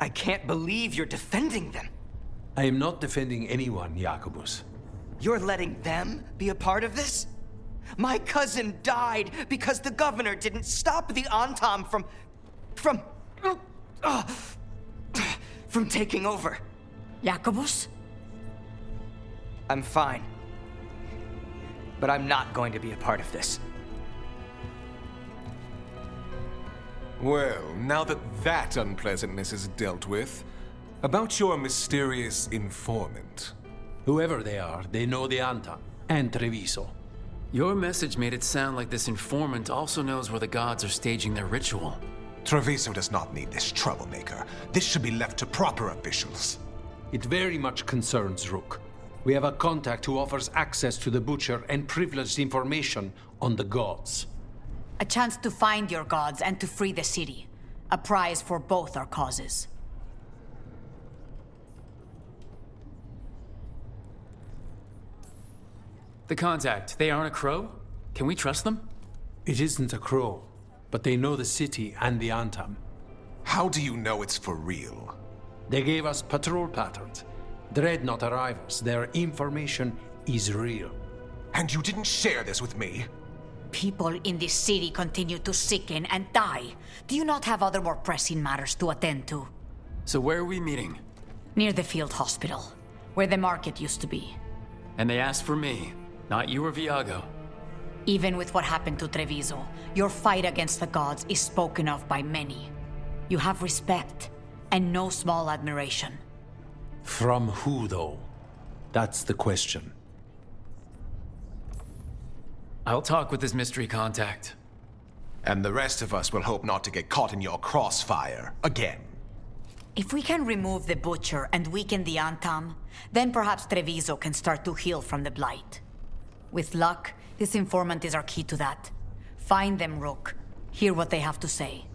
I can't believe you're defending them. I am not defending anyone, Jacobus. You're letting them be a part of this? My cousin died because the governor didn't stop the Antam from taking over. Jacobus? I'm fine. But I'm not going to be a part of this. Well, now that unpleasantness is dealt with, about your mysterious informant. Whoever they are, they know the Antam and Treviso. Your message made it sound like this informant also knows where the gods are staging their ritual. Treviso does not need this troublemaker. This should be left to proper officials. It very much concerns Rook. We have a contact who offers access to the Butcher and privileged information on the gods. A chance to find your gods and to free the city. A prize for both our causes. The contact, they aren't a crow? Can we trust them? It isn't a crow, but they know the city and the Antam. How do you know it's for real? They gave us patrol patterns. Dreadnought arrivals. Their information is real. And you didn't share this with me? People in this city continue to sicken and die. Do you not have other more pressing matters to attend to? So where are we meeting? Near the field hospital, where the market used to be. And they asked for me, not you or Viago. Even with what happened to Treviso, your fight against the gods is spoken of by many. You have respect, and no small admiration. From who, though? That's the question. I'll talk with this mystery contact. And the rest of us will hope not to get caught in your crossfire again. If we can remove the Butcher and weaken the Antam, then perhaps Treviso can start to heal from the Blight. With luck, this informant is our key to that. Find them, Rook. Hear what they have to say.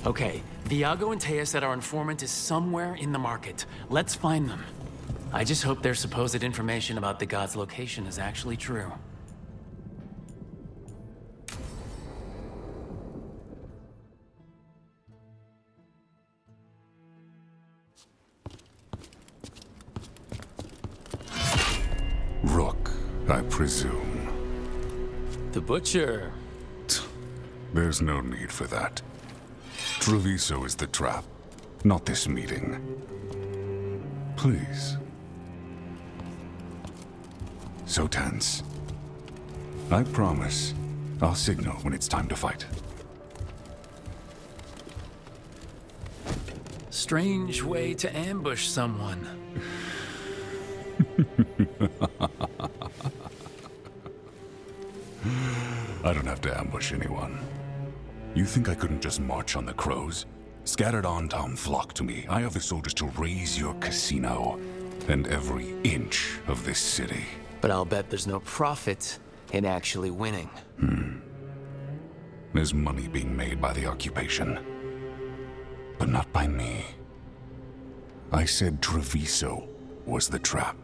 Okay, Viago and Thedas said our informant is somewhere in the market. Let's find them. I just hope their supposed information about the god's location is actually true. Rook, I presume. The Butcher. There's no need for that. Treviso is the trap, not this meeting. Please. So tense. I promise, I'll signal when it's time to fight. Strange way to ambush someone. I don't have to ambush anyone. You think I couldn't just march on the crows? Scattered Antam flock to me. I have the soldiers to raise your casino and every inch of this city. But I'll bet there's no profit in actually winning. There's money being made by the occupation. But not by me. I said Treviso was the trap,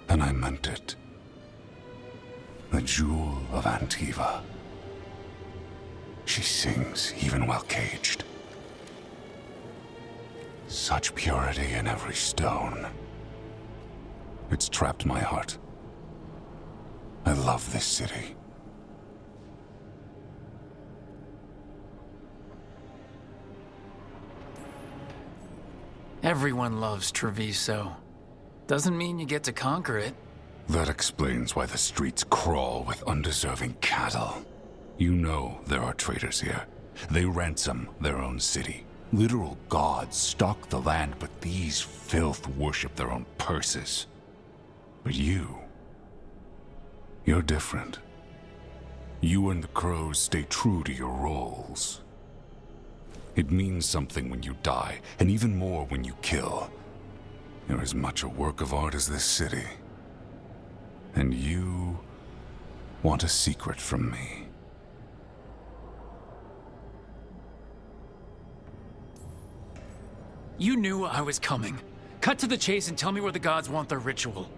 and I meant it. The Jewel of Antiva. She sings even while caged. Such purity in every stone. It's trapped my heart. I love this city. Everyone loves Treviso. Doesn't mean you get to conquer it. That explains why the streets crawl with undeserving cattle. You know there are traitors here. They ransom their own city. Literal gods stalk the land, but these filth worship their own purses. But you're different. You and the crows stay true to your roles. It means something when you die, and even more when you kill. You're as much a work of art as this city. And you want a secret from me. You knew I was coming. Cut to the chase and tell me where the gods want their ritual.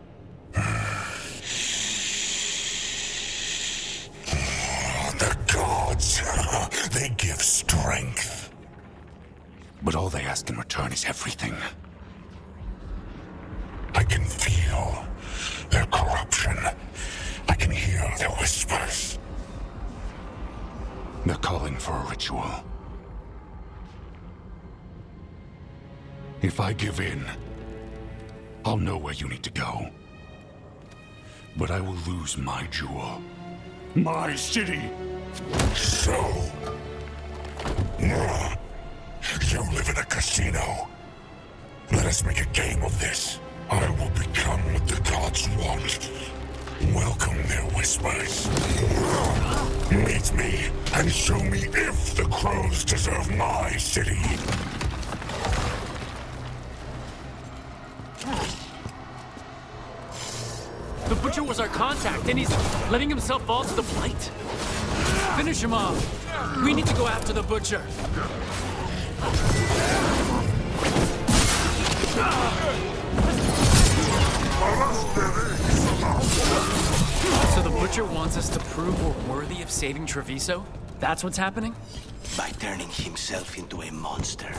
The gods, they give strength. But all they ask in return is everything. I can feel their corruption. I can hear their whispers. They're calling for a ritual. If I give in, I'll know where you need to go. But I will lose my jewel. My city! So... you live in a casino. Let us make a game of this. I will become what the gods want. Welcome their whispers. Meet me and show me if the crows deserve my city. The Butcher was our contact, and he's letting himself fall to the Blight. Finish him off. We need to go after the Butcher. So the Butcher wants us to prove we're worthy of saving Treviso? That's what's happening? By turning himself into a monster.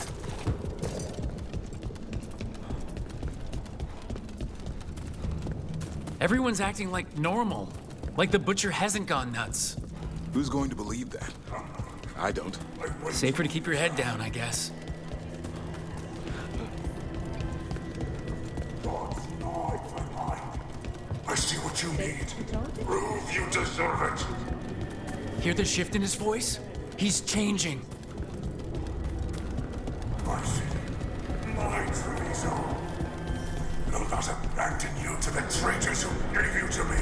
Everyone's acting like normal. Like the Butcher hasn't gone nuts. Who's going to believe that? I don't. Safer to keep your head down, I guess. I see what you need. Prove you deserve it. Hear the shift in his voice? He's changing. My city, my Treviso. Do not abandon you to the traitors who gave you to me.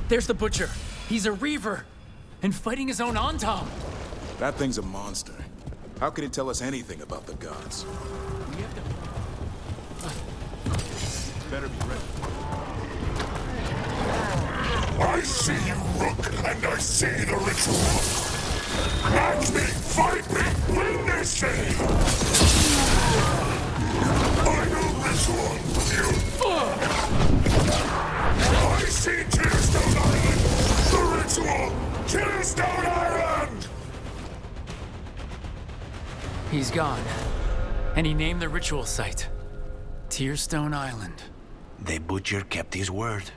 There's the Butcher. He's a Reaver. And fighting his own Antam. That thing's a monster. How could it tell us anything about the gods? We have to... Better be ready. I see you, Rook, and I see the ritual. Match me, fight me, win this city! Final ritual, you... I see Tearstone Island! The ritual! Tearstone Island! He's gone. And he named the ritual site. Tearstone Island. The Butcher kept his word.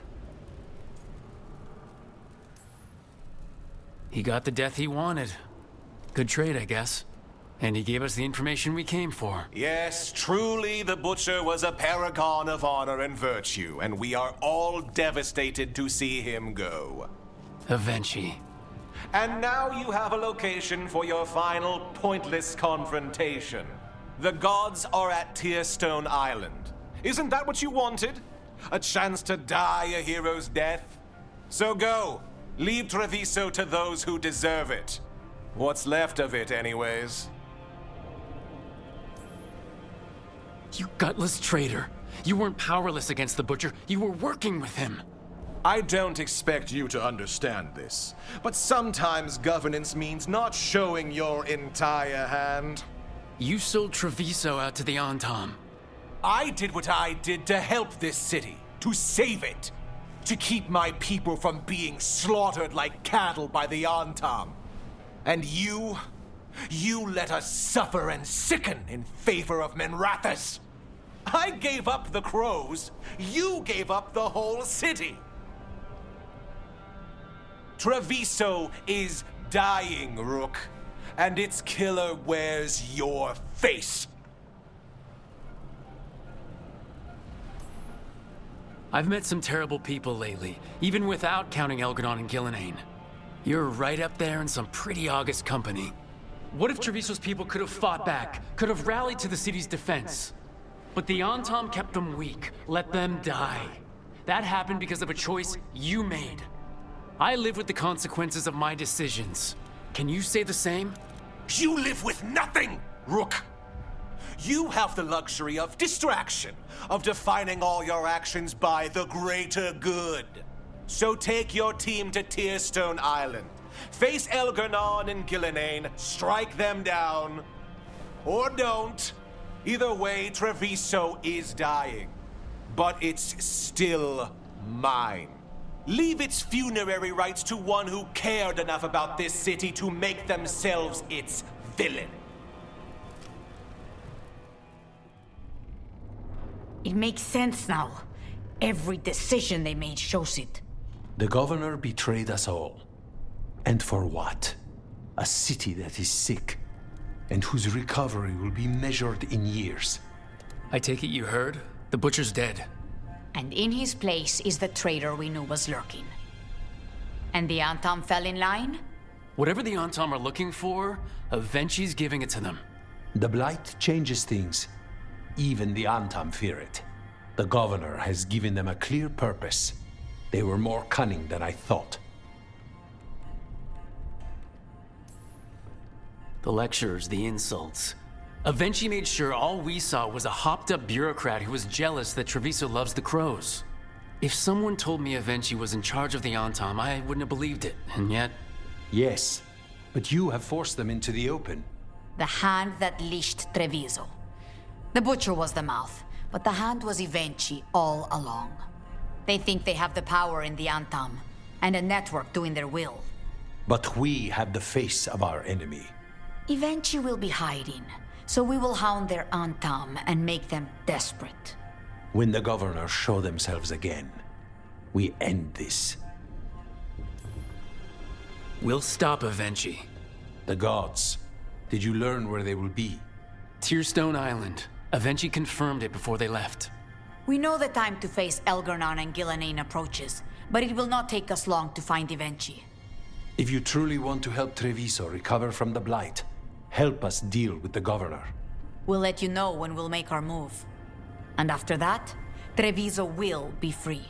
He got the death he wanted. Good trade, I guess. And he gave us the information we came for. Yes, truly the Butcher was a paragon of honor and virtue, and we are all devastated to see him go. Avenchi. And now you have a location for your final pointless confrontation. The gods are at Tearstone Island. Isn't that what you wanted? A chance to die a hero's death? So go. Leave Treviso to those who deserve it. What's left of it, anyways. You gutless traitor. You weren't powerless against the Butcher. You were working with him. I don't expect you to understand this, but sometimes governance means not showing your entire hand. You sold Treviso out to the Antam. I did what I did to help this city, to save it, to keep my people from being slaughtered like cattle by the Antam. And you let us suffer and sicken in favor of Minrathous. I gave up the crows, you gave up the whole city. Treviso is dying, Rook, and its killer wears your face. I've met some terrible people lately, even without counting Elgadon and Gillenane. You're right up there in some pretty august company. What if Treviso's people could have fought back, could have rallied to the city's defense? But the Antam kept them weak, let them die. That happened because of a choice you made. I live with the consequences of my decisions. Can you say the same? You live with nothing, Rook! You have the luxury of distraction, of defining all your actions by the greater good. So take your team to Tearstone Island. Face Elgarnon and Gillenane, strike them down. Or don't. Either way, Treviso is dying. But it's still mine. Leave its funerary rites to one who cared enough about this city to make themselves its villain. It makes sense now. Every decision they made shows it. The governor betrayed us all. And for what? A city that is sick, and whose recovery will be measured in years. I take it you heard? The butcher's dead. And in his place is the traitor we knew was lurking. And the Antam fell in line? Whatever the Antam are looking for, Avenci's giving it to them. The Blight changes things. Even the Antam fear it. The governor has given them a clear purpose. They were more cunning than I thought. The lectures, the insults. Avenci made sure all we saw was a hopped-up bureaucrat who was jealous that Treviso loves the crows. If someone told me Avenci was in charge of the Antam, I wouldn't have believed it, and yet... Yes, but you have forced them into the open. The hand that leashed Treviso. The butcher was the mouth, but the hand was Avenci all along. They think they have the power in the Antam, and a network doing their will. But we have the face of our enemy. Avenci will be hiding, so we will hound their Antam and make them desperate. When the governors show themselves again, we end this. We'll stop Avenci. The gods. Did you learn where they will be? Tearstone Island. Avenci confirmed it before they left. We know the time to face Elgarnon and Gillenane approaches, but it will not take us long to find Avenci. If you truly want to help Treviso recover from the Blight, help us deal with the governor. We'll let you know when we'll make our move. And after that, Treviso will be free.